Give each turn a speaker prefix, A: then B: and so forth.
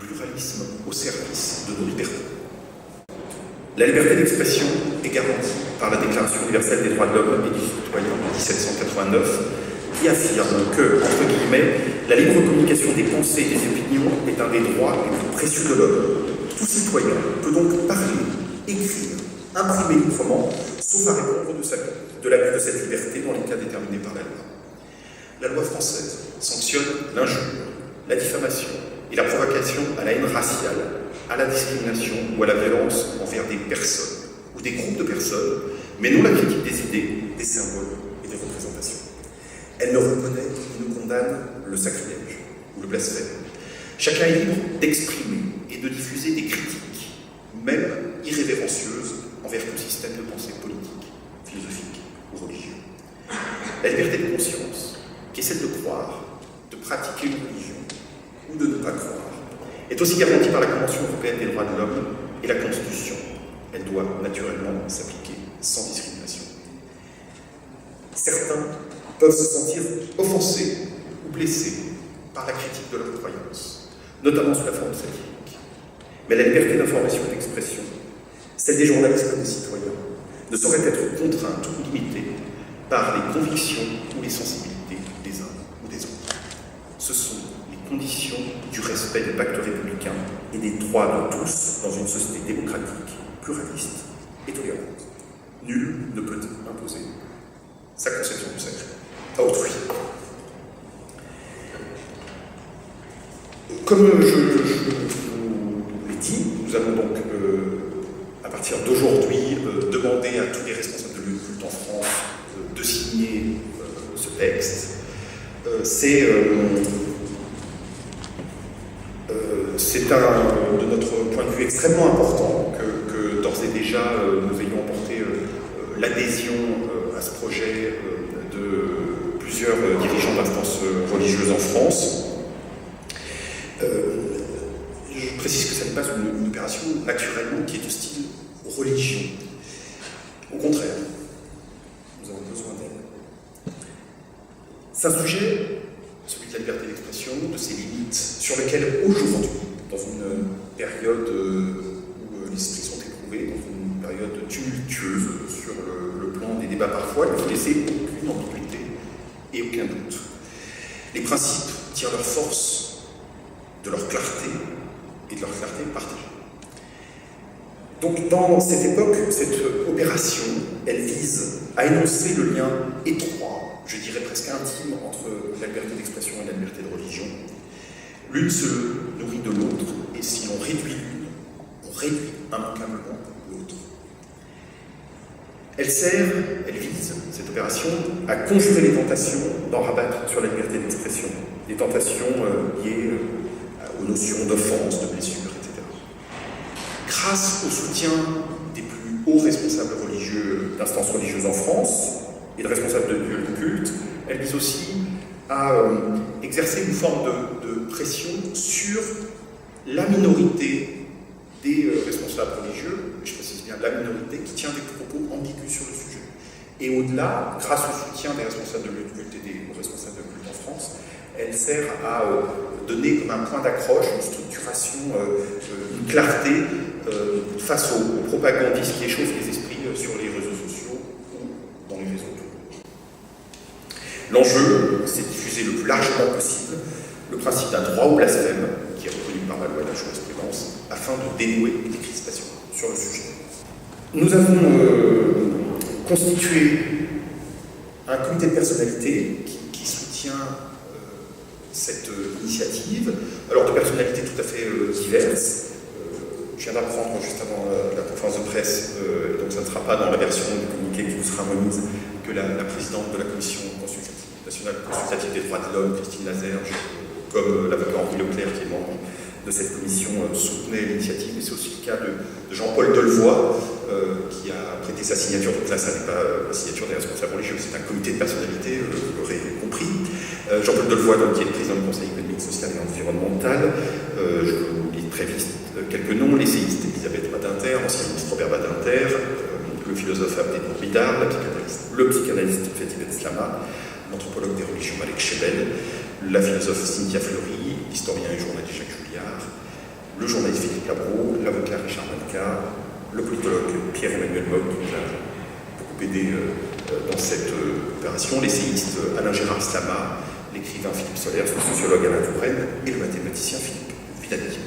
A: pluralisme au service de nos libertés. La liberté d'expression est garantie par la Déclaration universelle des droits de l'homme et du citoyen de 1789, qui affirme que, entre guillemets, la libre communication des pensées et des opinions est un des droits les plus précieux de l'homme. Tout citoyen peut donc parler, écrire, imprimer librement, sauf à répondre de l'abus de cette liberté dans les cas déterminés par la loi. La loi française sanctionne l'injure, la diffamation et la provocation à la haine raciale, à la discrimination ou à la violence envers des personnes ou des groupes de personnes, mais non la critique des idées, des symboles et des représentations. Elle ne reconnaît ni ne condamne le sacrilège ou le blasphème. Chacun est libre d'exprimer et de diffuser des critiques, même irrévérencieuses, envers tout système de pensée politique, philosophique ou religieux. La liberté de conscience, qui est celle de croire, de pratiquer une religion ou de ne pas croire, est aussi garantie par la Convention européenne des droits de l'homme et la Constitution. Elle doit naturellement s'appliquer sans discrimination. Certains peuvent se sentir offensés ou blessés par la critique de leur croyance, notamment sous la forme satirique. Mais la liberté d'information et d'expression, celle des journalistes comme des citoyens, ne saurait être contrainte ou limitée par les convictions ou les sensibilités des uns ou des autres. Ce sont les conditions du respect du pacte républicain et des droits de tous dans une société démocratique, pluraliste et tolérante. Nul ne peut imposer sa conception du sacré à autrui. Comme je vous l'ai dit, nous allons donc, à partir d'aujourd'hui, demander à tous les responsables de lieux de culte en France de signer ce texte. C'est de notre point de vue extrêmement important que d'ores et déjà nous ayons emporté l'adhésion à ce projet de plusieurs dirigeants d'instances religieuses en France. Je précise que ça n'est pas une opération naturellement qui est hostile aux religions. Au contraire, nous avons besoin d'elle. C'est un sujet, celui de la liberté d'expression, de ses limites, sur lequel aujourd'hui, dans une période où les esprits sont éprouvés, dans une période tumultueuse sur le plan des débats parfois, il ne faut laisser aucune ambiguïté et aucun doute. Les principes tirent leur force de leur clarté et de leur clarté partagée. Donc dans cette époque, cette opération, elle vise à énoncer le lien étroit, je dirais presque intime, entre la liberté d'expression et la liberté de religion. L'une se nourrit de l'autre, et si l'on réduit l'une, on réduit immanquablement l'autre. Elle vise, cette opération, à conjurer les tentations d'en rabattre sur la liberté d'expression, des tentations liées aux notions d'offense, de blessure, etc. Grâce au soutien des plus hauts responsables religieux d'instances religieuses en France et de responsables de lieux de culte, elle vise aussi à exercer une forme de pression sur la minorité des responsables religieux, je précise bien la minorité, qui tient des propos ambigus sur le sujet. Et au-delà, grâce au soutien des responsables de lieux de culte et des responsables de culte en France, elle sert à donner comme un point d'accroche, une structuration, une clarté face aux propagandistes qui échauffent les esprits sur les réseaux sociaux ou dans les réseaux. L'enjeu, c'est de diffuser le plus largement possible le principe d'un droit au blasphème, qui est reconnu par la loi de la jurisprudence, afin de dénouer les crispations sur le sujet. Nous avons constitué un comité de personnalités qui soutient cette initiative, alors de personnalités tout à fait diverses. Je viens d'apprendre juste avant la conférence de presse, et donc ça ne sera pas dans la version du communiqué qui vous sera remise, que la présidente de la commission nationale consultative des droits de l'homme, Christine Lazerge, comme l'avocat Henri Leclerc, qui est membre de cette commission, soutenait l'initiative, et c'est aussi le cas de Jean-Paul Delevoye, qui a prêté sa signature. Donc là, ça n'est pas la signature des responsables religieux, c'est un comité de personnalité, vous l'aurez compris. Jean-Paul Delevoye, donc, qui est le président du Conseil économique, social et environnemental. Je vous lis très vite quelques noms: l'essayiste Elisabeth Badinter, ancien ministre Robert Badinter, le philosophe Abdel Bidar, le psychanalyste Fethi Benslama, l'anthropologue des religions Malek Chebel, la philosophe Cynthia Fleury, l'historien et journaliste Jacques Julliard, le journaliste Philippe Labro, l'avocat Richard Malka, le politologue Pierre-Emmanuel Mock, qui nous a beaucoup aidé dans cette opération, l'essayiste Alain Gérard Slama, l'écrivain Philippe Solers, le sociologue Alain Touraine et le mathématicien Philippe Villani.